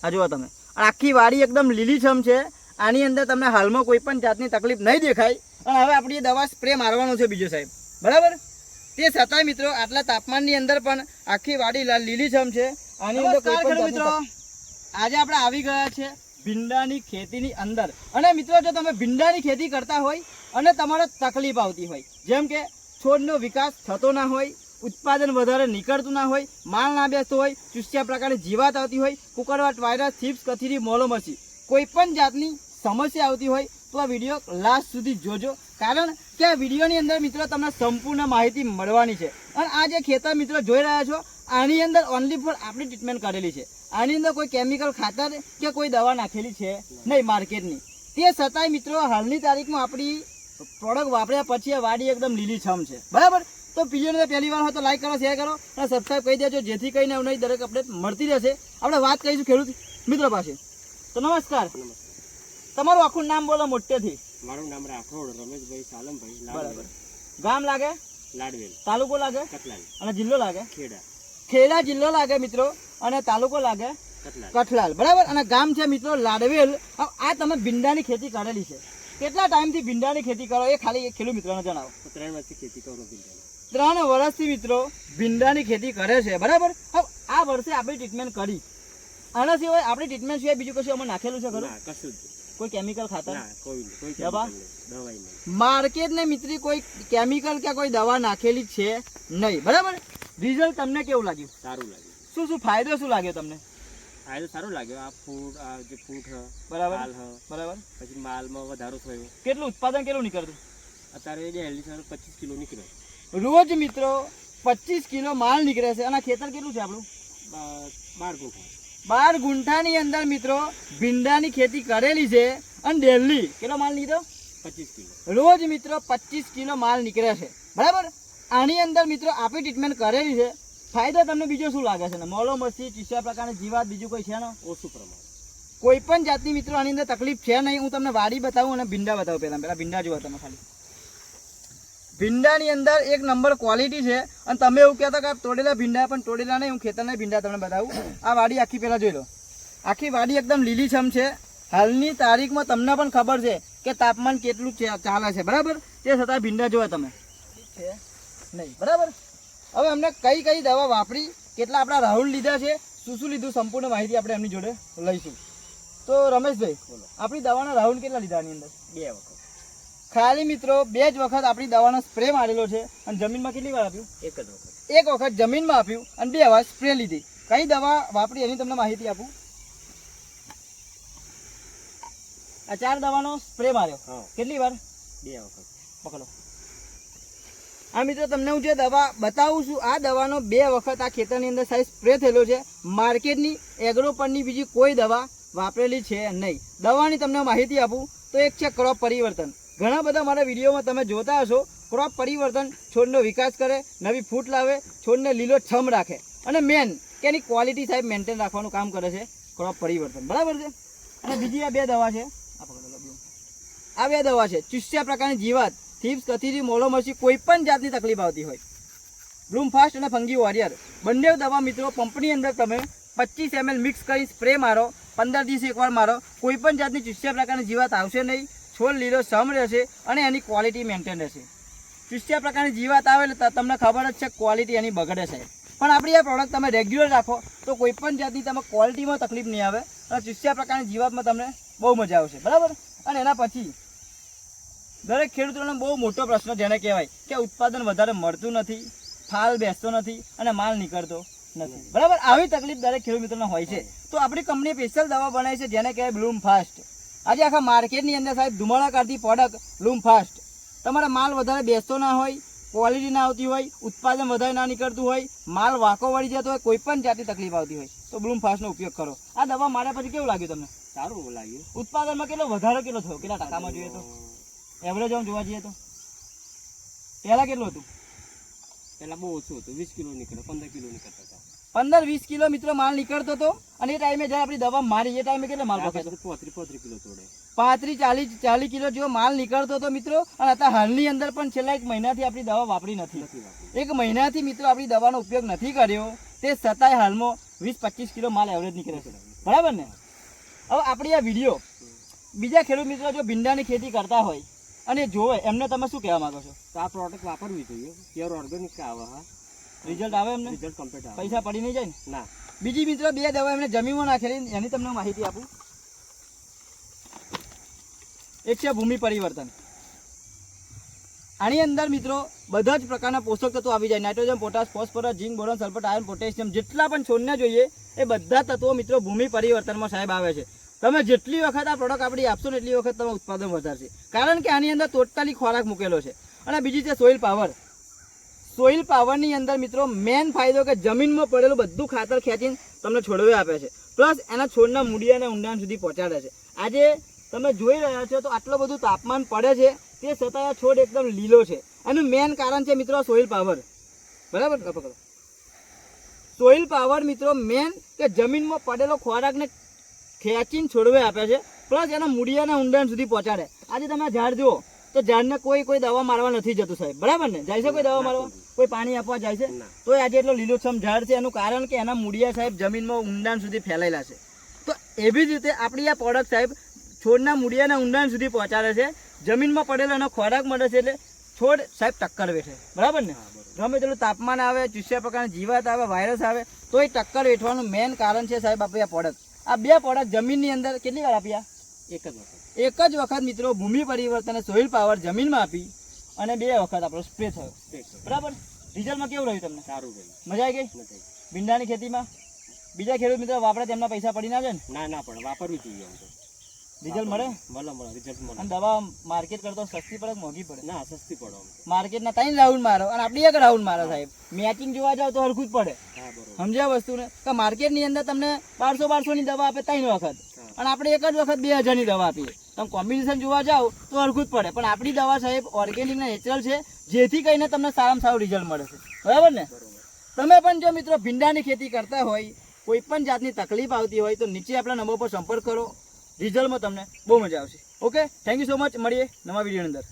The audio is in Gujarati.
આ જુઓ તમે, આખી વાડી એકદમ લીલીછમ છે. આની અંદર તમને હાલમાં કોઈ પણ જાતની તકલીફ નહીં દેખાય. અને હવે આપણી દવા સ્પ્રે મારવાનો છે બીજો સાહેબ, બરાબર. તે છતાંય મિત્રો આટલા તાપમાનની અંદર પણ આખી વાડી લીલીછમ છે. આની અંદર કોઈ પણ મિત્રો આજે આપણે આવી ગયા છે ભીંડાની ખેતીની અંદર. અને મિત્રો જો તમે ભીંડાની ખેતી કરતા હોય અને તમારે તકલીફ આવતી હોય, જેમ કે છોડનો વિકાસ થતો ના હોય, ઉત્પાદન વધારે નીકળતું ના હોય, માલ ના બેસતો હોય, ચૂસ્યા પ્રકારની જીવાત આવતી હોય, કુકરવાટ, વાયરસ, થીપ્સ, કથીરી, મોલોમસી, કોઈ પણ જાતની સમસ્યા આવતી હોય તો આ વિડીયો લાસ્ટ સુધી જોજો. કારણ કે આ વિડીયોની અંદર મિત્રો તમને સંપૂર્ણ માહિતી મળવાની છે. અને આ જે ખેતર મિત્રો જોઈ રહ્યા છો આની અંદર ઓનલી ફોર આપણી ટ્રીટમેન્ટ કરેલી છે. આની અંદર કોઈ કેમિકલ ખાતર કે કોઈ દવા નાખેલી છે નહીં માર્કેટની. તે છતાંય મિત્રો હાલની તારીખમાં આપણી પ્રોડક્ટ વાપર્યા પછી આ વાડી એકદમ લીલીછમ છે, બરાબર. તો વિડીયોને પહેલી વાર હોય તો લાઈક કરો, શેર કરો અને સબસ્ક્રાઈબ કરી દેજો, જેથી કરીને અમને દરેક અપડેટ મળતી રહેશે. આપણે વાત કરીશું ખેડૂત મિત્રો પાસે. તો નમસ્કાર, તમારું આખું નામ બોલો મોટેથી. મારું નામ રાઠોડ રમેશભાઈ સાલમભાઈ. બરાબર. ગામ લાગે લાડવેલ, તાલુકો લાગે કટલાલ, અને જિલ્લો લાગે ખેડા. ખેડા જિલ્લો લાગે મિત્રો, અને તાલુકો લાગે કટલાલ. કઠલાલ, બરાબર. અને ગામ છે મિત્રો લાડવેલ. આ તમે ભીંડાની ખેતી કરેલી છે. કેટલા ટાઈમથી ભીંડાની ખેતી કરો એ ખાલી એક ખેડૂત મિત્રોને જણાવો. 3 વર્ષથી ખેતી કરું ભીંડાની. 3 વર્ષથી મિત્રો ભીંડાની ખેતી કરે છે, બરાબર. હવે આ વર્ષે આપણે ટ્રીટમેન્ટ કરી, આના સિવાય આપણી ટ્રીટમેન્ટ સિવાય બીજું કશું અમે નાખેલું છે ખરું? ના, કશું જ કોઈ કેમિકલ ખાતર? ના, કોઈ દવા? દવાઈ નહીં. માર્કેટ ને મિત્રી કોઈ કેમિકલ કે કોઈ દવા નાખેલી છે નહીં, બરાબર. રિઝલ્ટ તમને કેવું લાગ્યું? સારું લાગ્યું. શું ફાયદો શું લાગ્યો તમને? ફાયદો સારો લાગ્યો. આ જે ફૂટ બરાબર, માલ બરાબર. પછી માલમાં વધારો થયો. કેટલું ઉત્પાદન કેટલું નીકળતું? અત્યારે ડેલી 25 કિલો નીકળે રોજ મિત્રો 25 કિલો માલ નીકળે છે. અને ખેતર કેટલું છે આપણું? 12 ગુંઠા. 12 ગુંઠાની અંદર મિત્રો ભીંડાની ખેતી કરેલી છે. અને ડેલી કેટલો માલ નીકળ્યો? 25 કિલો. રોજ મિત્રો 25 કિલો માલ નીકળે છે, બરાબર. આની અંદર મિત્રો આપણી ટ્રીટમેન્ટ કરેલી છે. ફાયદો તમને બીજો શું લાગે છે? ને મોલોમસી, ચીસા પ્રકારની જીવાત બીજું કોઈ છે ને? ઓછું પ્રમાણ. કોઈ પણ જાતની મિત્રો આની અંદર તકલીફ છે નહીં. હું તમને વાડી બતાવું અને ભીંડા બતાવું. પહેલા ભીંડા જુઓ તમે ખાલી. ભીંડાની અંદર એક નંબર ક્વોલિટી છે. અને તમે એવું કહેતા કે તોડેલા ભીંડા, પણ તોડેલા નહીં, હું ખેતરના ભીંડા તમને બતાવું. આ વાડી આખી પહેલાં જોઈ લો. આખી વાડી એકદમ લીલીછમ છે. હાલની તારીખમાં તમને પણ ખબર છે કે તાપમાન કેટલું ચાલે છે, બરાબર. તે છતાં ભીંડા જોવા તમે છે નહીં, બરાબર. હવે અમને કઈ કઈ દવા વાપરી, કેટલા આપણા રાહુલ લીધા છે, શું લીધું, સંપૂર્ણ માહિતી આપણે એમની જોડે લઈશું. તો રમેશભાઈ બોલો, આપણી દવાના રાહુલ કેટલા લીધા આની અંદર? 2 વખત. ખાલી મિત્રો 2 જ વખત આપણી દવાનો સ્પ્રે મારેલો છે. અને જમીનમાં કેટલી વાર આપ્યું? 1 જ વખત. 1 વખત જમીનમાં આપ્યું અને 2 વાર સ્પ્રે લીધી. કઈ દવા વાપરી એની તમને માહિતી આપું. આ 4 દવાનો સ્પ્રે માર્યો. કેટલી વાર? 2 વખત. પકડો. આ મિત્રો તમને હું જે દવા બતાવું છું, આ દવાનો 2 વખત આ ખેતરની અંદર સાઈઝ સ્પ્રે થયેલો છે. માર્કેટની એગ્રો પરની બીજી કોઈ દવા વાપરેલી છે નહીં. દવાની તમને માહિતી આપું તો એક છે ક્રોપ પરિવર્તન. ઘણા બધા મારા વિડીયોમાં તમે જોતા હશો. ક્રોપ પરિવર્તન છોડનો વિકાસ કરે, નવી ફૂટ લાવે, છોડને લીલો છમ રાખે, અને મેન કે એની ક્વોલિટી સાહેબ મેન્ટેન રાખવાનું કામ કરે છે ક્રોપ પરિવર્તન, બરાબર છે. અને બીજી આ 2 દવા છે. આ 2 દવા છે ચૂસ્યા પ્રકારની જીવાત, થીપ્સ, કથીરી, મોલોમસી, કોઈ પણ જાતની તકલીફ આવતી હોય. બ્લૂમ ફાસ્ટ અને ફંગી વોરિયર બંને દવા મિત્રો પંપની અંદર તમે 25 ml મિક્સ કરી સ્પ્રે મારો. 15 દિવસે એકવાર મારો. કોઈ પણ જાતની ચૂસ્યા પ્રકારની જીવાત આવશે નહીં. છોડ લીલો સમ રહેશે અને એની ક્વોલિટી મેન્ટેન રહેશે. ચૂસ્યા પ્રકારની જીવાત આવે એટલે તમને ખબર જ છે ક્વોલિટી એની બગડે છે. પણ આપણી આ પ્રોડક્ટ તમે રેગ્યુલર રાખો તો કોઈ પણ જાતની તમે ક્વોલિટીમાં તકલીફ નહીં આવે. અને ચૂસ્યા પ્રકારની જીવાતમાં તમને બહુ મજા આવશે, બરાબર. અને એના પછી દરેક ખેડૂતોનો બહુ મોટો પ્રશ્ન જેને કહેવાય કે ઉત્પાદન વધારે મળતું નથી, ફાલ બેસતો નથી અને માલ નીકળતો નથી, બરાબર. આવી તકલીફ દરેક ખેડૂત મિત્રોને હોય છે. તો આપણી કંપની સ્પેશિયલ દવા બનાવી છે જેને કહેવાય બ્લૂમ ફાસ્ટ. આજે આખા માર્કેટની અંદર સાહેબ ધુમાડા કાઢતી પ્રોડક્ટ બ્લૂમ ફાસ્ટ. તમારા માલ વધારે બેસતો ના હોય, ક્વોલિટી ના આવતી હોય, ઉત્પાદન વધારે ના નીકળતું હોય, માલ વાંકો વળી જતો હોય, કોઈ પણ જાતની તકલીફ આવતી હોય તો બ્લૂમ ફાસ્ટનો ઉપયોગ કરો. આ દવા માર્યા પછી કેવું લાગ્યું તમને? સારું લાગ્યું. ઉત્પાદનમાં કેટલો વધારો કેટલો થયો? કેટલા ટકામાં જોઈએ તો એવરેજ આમ જોવા જઈએ તો પહેલાં કેટલું હતું? પહેલાં બહુ ઓછું હતું. 20 કિલો નીકળે, 15 કિલો નીકળતા હતા. 15-20 કિલો મિત્રો માલ નીકળતો હતો. અને એ ટાઈમે જ્યારે આપણી દવા મારી એ ટાઈમે કેટલો માલ પકડતો? 35 કિલો તોડે. 35-40 કિલો જેવો માલ નીકળતો હતો મિત્રો. અને અત્યારે હાલની અંદર પણ છેલ્લા 1 મહિનાથી આપણી દવા વાપરી નથી. 1 મહિનાથી મિત્રો આપણી દવાનો ઉપયોગ નથી કર્યો. તે છતાંય હાલમાં 20-25 કિલો માલ એવરેજ નીકળે છે, બરાબર ને? હવે આપણી આ વિડીયો બીજા ખેડૂત મિત્રો જો ભીંડાની ખેતી કરતા હોય અને જોવે એમને તમે શું કહેવા માંગો છો? તો આ પ્રોડક્ટ વાપરવી જોઈએ. પ્યોર ઓર્ગેનિક આવે. હા, રિઝલ્ટ આવે એમને? રિઝલ્ટ કમ્પ્લીટ આવે. પૈસા પડી નહીં જાય ને? ના. બીજી મિત્રો 2 દવા એમને જમીનમાં નાખેલી એની તમને માહિતી આપું. એક છે ભૂમિ પરિવર્તન. આની અંદર મિત્રો બધા જ પ્રકારના પોષક તત્વો આવી જાય. નાઇટ્રોજન, પોટાશ, ફોસ્ફરસ, ઝીંક, બોરોન, સલ્ફર, આયર્ન, પોટેશિયમ જેટલા પણ છોડને જોઈએ એ બધા તત્વો મિત્રો ભૂમિ પરિવર્તનમાં સાહેબ આવે છે. તમે જેટલી વખત આ પ્રોડક્ટ આપણી આપશો ને એટલી વખત તમે ઉત્પાદન વધારશે. કારણ કે આની અંદર ટોટલી ખોરાક મૂકેલો છે. અને બીજી છે સોઇલ પાવર. સોઇલ પાવરની અંદર મિત્રો મેન ફાયદો કે જમીનમાં પડેલું બધું ખાતર ખેંચીને તમને છોડવે આપે છે. પ્લસ એના છોડના મૂળિયાને ઊંડાણ સુધી પહોંચાડે છે. આજે તમે જોઈ રહ્યા છો તો આટલું બધું તાપમાન પડે છે તે છતાં આ છોડ એકદમ લીલો છે. એનું મેન કારણ છે મિત્રો સોઇલ પાવર. બરાબર? પકડો. સોઇલ પાવર મિત્રો મેન કે જમીનમાં પડેલો ખોરાકને ખેંચીને છોડવે આપે છે. પ્લસ એના મૂળિયાના ઊંડાણ સુધી પહોંચાડે. આજે તમે આ ઝાડ જુઓ તો ઝાડને કોઈ દવા મારવા નથી જતું સાહેબ. બરાબર ને? જાય છે કોઈ દવા મારવા? કોઈ પાણી આપવા જાય છે? ના. તો આજે એટલો લીલોછમ ઝાડ છે. એનું કારણ કે એના મૂળિયા સાહેબ જમીનમાં ઊંડાણ સુધી ફેલાયેલા છે. તો એવી જ રીતે આપણી આ પ્રોડક્ટ સાહેબ છોડના મૂળિયાના ઊંડાણ સુધી પહોંચાડે છે. જમીનમાં પડેલો એનો ખોરાક મળે છે એટલે છોડ સાહેબ ટક્કર વેઠે. બરાબર ને? ગમે તેટલું તાપમાન આવે, ચૂસ્યા પ્રકારની જીવાત આવે, વાયરસ આવે તો એ ટક્કર વેઠવાનું મેન કારણ છે સાહેબ આપણી આ પ્રોડક્ટ. આ 2 પ્રોડક્ટ જમીનની અંદર કેટલી વાર આપી? એક જ વખત. એક જ વખત મિત્રો ભૂમિ પરિવર્તન અને સોઇલ પાવર જમીનમાં આપી અને 2 વખત આપણો સ્પ્રે થયો. બરાબર? રિઝલ્ટમાં કેવું રહ્યું તમને? સારું રહ્યું. મજા આવી ગઈ? નથી. ભીંડાની ખેતીમાં બીજા ખેડૂત મિત્રો વાપરે તેમના પૈસા પડી ના જાય ને? ના ના પણ વાપરવી જોઈએ. આમ તો રિઝલ્ટ મળે? મળે રિઝલ્ટ મળે. અને દવા માર્કેટ કરતો સસ્તી પડે કે મોંઘી પડે? ના, સસ્તી પડે આમ તો. માર્કેટના 3 રાઉન્ડ મારો અને આપણી 1 રાઉન્ડ મારો સાહેબ. મેચિંગ જોવા જાવ તો હરખું જ પડે. હા, બરોબર. સમજ્યા વસ્તુને? કે માર્કેટની અંદર તમને 1200 ની દવા આપે 3 વખત હા. અને આપણે એક જ વખત 2000 ની દવા આપીએ. તમે કોમ્બિનેશન જોવા જાવ તો હરખું જ પડે. પણ આપણી દવા સાહેબ ઓર્ગેનિક ને નેચરલ છે જેથી કરીને તમને સારામાં સારું રિઝલ્ટ મળે છે. બરાબર ને? બરોબર. તમે પણ જો મિત્રો ભીંડાની ખેતી કરતા હોય, કોઈ પણ જાતની તકલીફ આવતી હોય તો નીચે આપણા નંબર પર સંપર્ક કરો. રિઝલ્ટમાં તમને બહુ મજા આવશે. Okay, thank you so much. મળીએ નવા વિડીયોની અંદર.